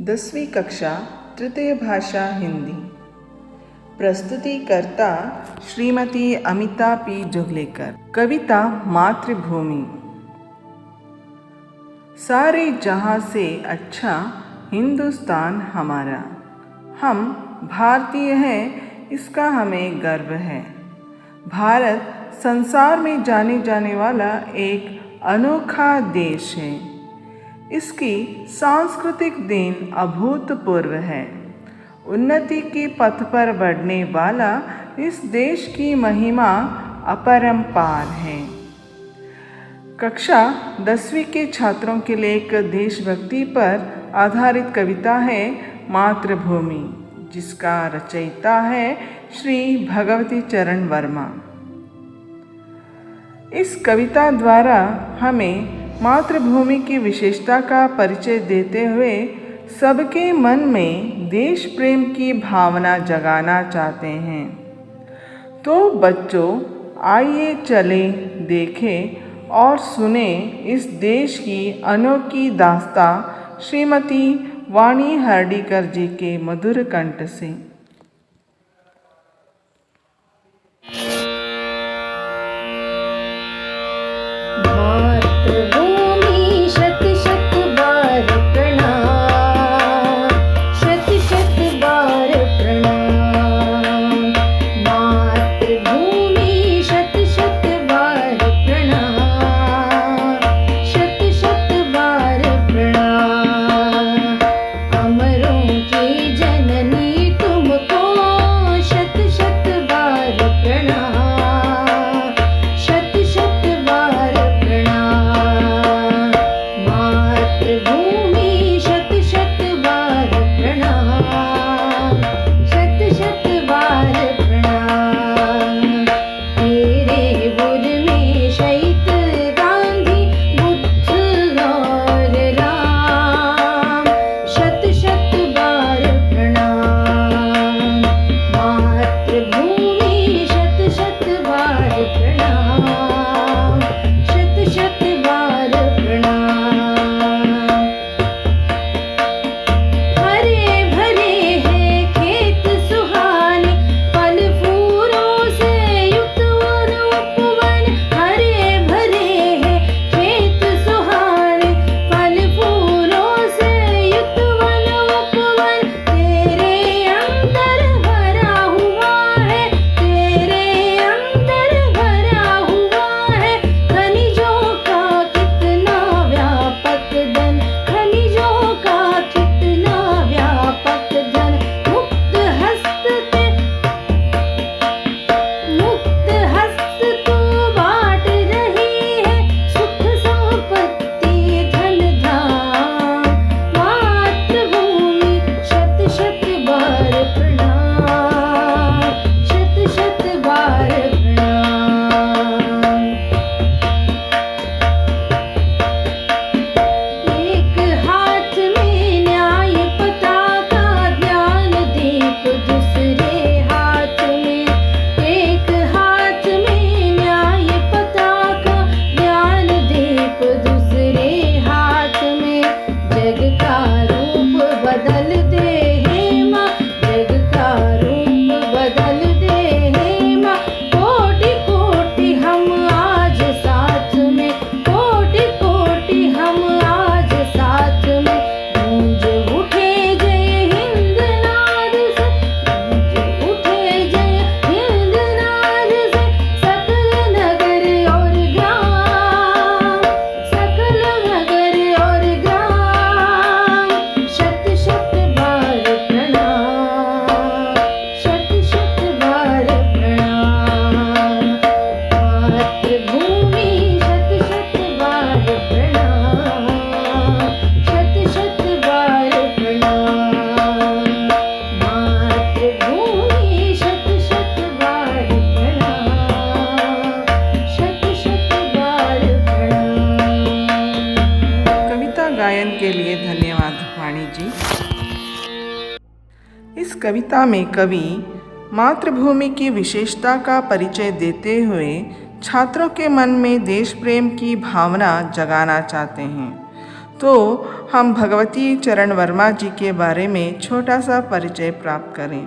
10वीं कक्षा तृतीय भाषा हिंदी। प्रस्तुतिकर्ता श्रीमती अमिता पी जोगलेकर। कविता मातृभूमि। सारे जहां से अच्छा हिंदुस्तान हमारा, हम भारतीय हैं इसका हमें गर्व है। भारत संसार में जाने जाने वाला एक अनोखा देश है। इसकी सांस्कृतिक देन अभूतपूर्व है। उन्नति के पथ पर बढ़ने वाला इस देश की महिमा अपरंपार है। कक्षा 10वीं के छात्रों के लिए एक देशभक्ति पर आधारित कविता है मातृभूमि, जिसका रचयिता है श्री भगवती चरण वर्मा। इस कविता द्वारा हमें मातृभूमि की विशेषता का परिचय देते हुए सबके मन में देश प्रेम की भावना जगाना चाहते हैं। तो बच्चों, आइए चले देखें और सुने इस देश की अनोखी दास्तां श्रीमती वाणी हर्डीकर जी के मधुर कंठ से। गायन के लिए धन्यवाद वाणी जी। इस कविता में कवि मातृभूमि की विशेषता का परिचय देते हुए छात्रों के मन में देश प्रेम की भावना जगाना चाहते हैं। तो हम भगवती चरण वर्मा जी के बारे में छोटा सा परिचय प्राप्त करें।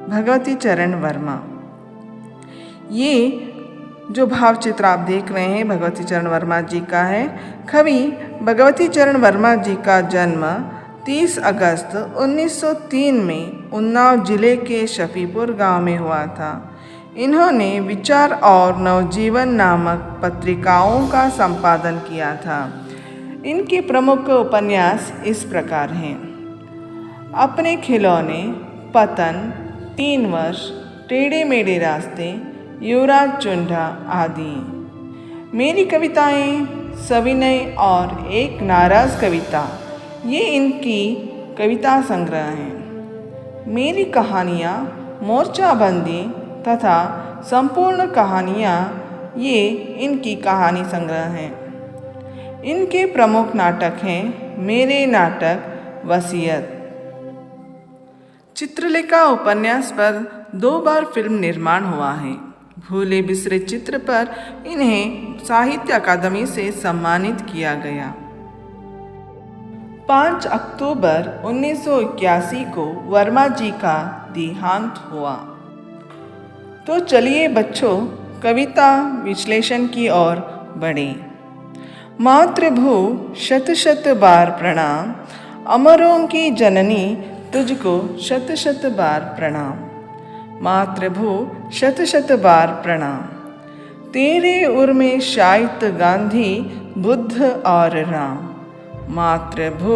भगवती चरण वर्मा, ये जो भाव चित्र आप देख रहे हैं भगवती चरण वर्मा जी का है। कवि भगवती चरण वर्मा जी का जन्म 30 अगस्त 1903 में उन्नाव जिले के शफीपुर गांव में हुआ था। इन्होंने विचार और नवजीवन नामक पत्रिकाओं का संपादन किया था। इनके प्रमुख उपन्यास इस प्रकार हैं: अपने खिलौने, पतन, 3 वर्ष, टेढ़े मेढ़े रास्ते, युवराज चुंडा आदि। मेरी कविताएं, सविनय और एक नाराज कविता, ये इनकी कविता संग्रह हैं। मेरी कहानियाँ, मोर्चाबंदी तथा संपूर्ण कहानियाँ, ये इनकी कहानी संग्रह हैं। इनके प्रमुख नाटक हैं मेरे नाटक, वसीयत। चित्रलेखा उपन्यास पर 2 बार फिल्म निर्माण हुआ है। भूले बिसरे चित्र पर इन्हें साहित्य अकादमी से सम्मानित किया गया। 5 अक्टूबर 1981 को वर्मा जी का देहांत हुआ। तो चलिए बच्चों, कविता विश्लेषण की ओर बढ़े। मातृभू शत शत बार प्रणाम, अमरों की जननी तुझको शत शत बार प्रणाम। मातृभू शत शत बार प्रणाम, तेरे उर में शायद गांधी, बुद्ध और राम। मातृभू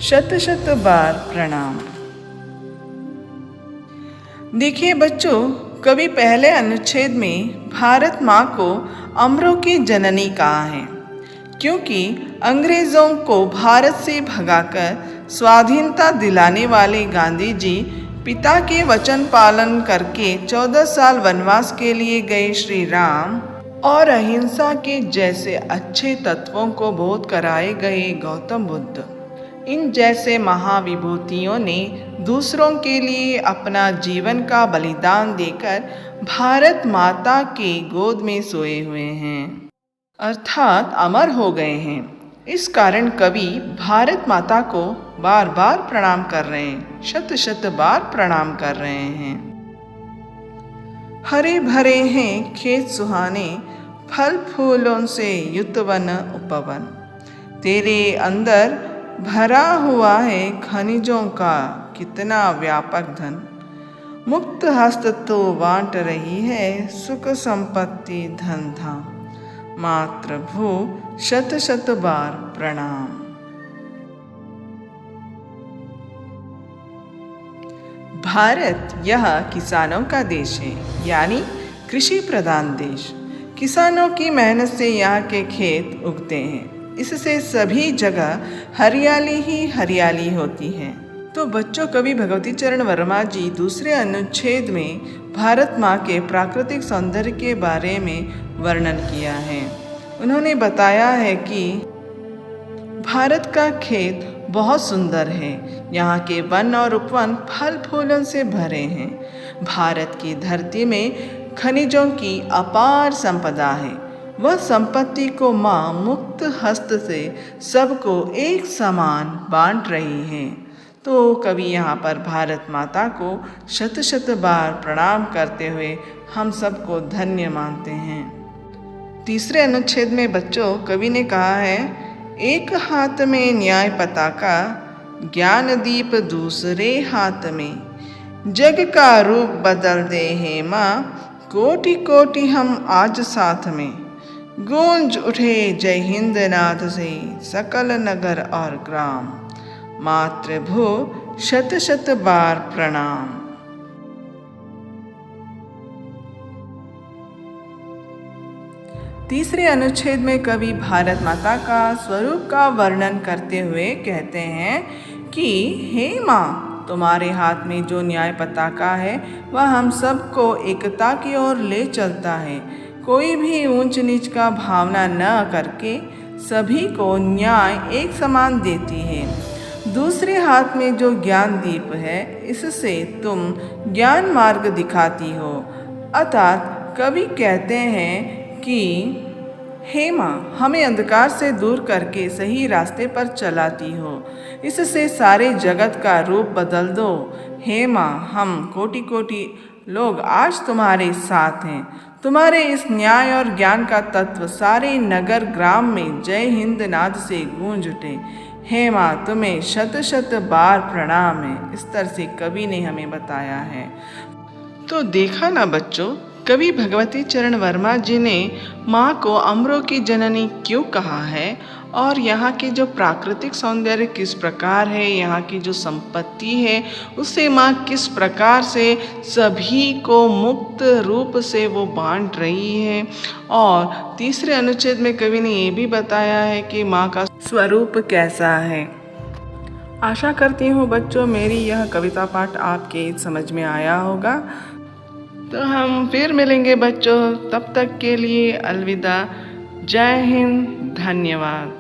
शत शत बार प्रणाम। देखिए बच्चों, कवि पहले अनुच्छेद में भारत माँ को अमरों की जननी कहा है, क्योंकि अंग्रेज़ों को भारत से भगाकर स्वाधीनता दिलाने वाले गांधी जी पिता के वचन पालन करके 14 साल वनवास के लिए गए श्री राम और अहिंसा के जैसे अच्छे तत्वों को बोध कराए गए गौतम बुद्ध, इन जैसे महाविभूतियों ने दूसरों के लिए अपना जीवन का बलिदान देकर भारत माता के गोद में सोए हुए हैं, अर्थात अमर हो गए हैं। इस कारण कवि भारत माता को बार बार प्रणाम कर रहे हैं, शत शत बार प्रणाम कर रहे हैं। हरे भरे हैं खेत सुहाने, फल फूलों से युक्त वन उपवन। तेरे अंदर भरा हुआ है खनिजों का कितना व्यापक धन। मुक्त हस्त तो बांट रही है सुख संपत्ति धन धाम। मातृभू शत शत बार प्रणाम। भारत यह किसानों का देश है, यानी कृषि प्रधान देश। किसानों की मेहनत से यहाँ के खेत उगते हैं, इससे सभी जगह हरियाली ही हरियाली होती है। तो बच्चों, कवि भगवती चरण वर्मा जी दूसरे अनुच्छेद में भारत माँ के प्राकृतिक सौंदर्य के बारे में वर्णन किया है। उन्होंने बताया है कि भारत का खेत बहुत सुंदर है, यहाँ के वन और उपवन फल फूलों से भरे हैं। भारत की धरती में खनिजों की अपार संपदा है। वह संपत्ति को माँ मुक्त हस्त से सबको एक समान बांट रही है। तो कवि यहाँ पर भारत माता को शत शत बार प्रणाम करते हुए हम सबको धन्य मानते हैं। तीसरे अनुच्छेद में बच्चों, कवि ने कहा है, एक हाथ में न्याय पताका, ज्ञान दीप दूसरे हाथ में। जग का रूप बदल दे हे माँ, कोटि कोटि हम आज साथ में। गूंज उठे जय हिंद नाद से सकल नगर और ग्राम। मातृभू शत शत बार प्रणाम। तीसरे अनुच्छेद में कवि भारत माता का स्वरूप का वर्णन करते हुए कहते हैं कि हे माँ, तुम्हारे हाथ में जो न्याय पताका है वह हम सबको एकता की ओर ले चलता है। कोई भी ऊंच नीच का भावना न करके सभी को न्याय एक समान देती है। दूसरे हाथ में जो ज्ञान दीप है, इससे तुम ज्ञान मार्ग दिखाती हो। अर्थात कवि कहते हैं कि हे माँ, हमें अंधकार से दूर करके सही रास्ते पर चलाती हो, इससे सारे जगत का रूप बदल दो। हे माँ, हम कोटि कोटि लोग आज तुम्हारे साथ हैं। तुम्हारे इस न्याय और ज्ञान का तत्व सारे नगर ग्राम में जय हिंद नाद से गूंज उठे। हे माँ, तुम्हें शत शत बार प्रणाम है। इस तरह से कवि ने हमें बताया है। तो देखा ना बच्चों, कवि भगवती चरण वर्मा जी ने माँ को अमरों की जननी क्यों कहा है, और यहाँ के जो प्राकृतिक सौंदर्य किस प्रकार है, यहाँ की जो संपत्ति है उससे माँ किस प्रकार से सभी को मुक्त रूप से वो बांट रही है। और तीसरे अनुच्छेद में कवि ने ये भी बताया है कि माँ का स्वरूप कैसा है। आशा करती हूँ बच्चों मेरी यह कविता पाठ आपके समझ में आया होगा। तो हम फिर मिलेंगे बच्चों, तब तक के लिए अलविदा। जय हिंद, धन्यवाद।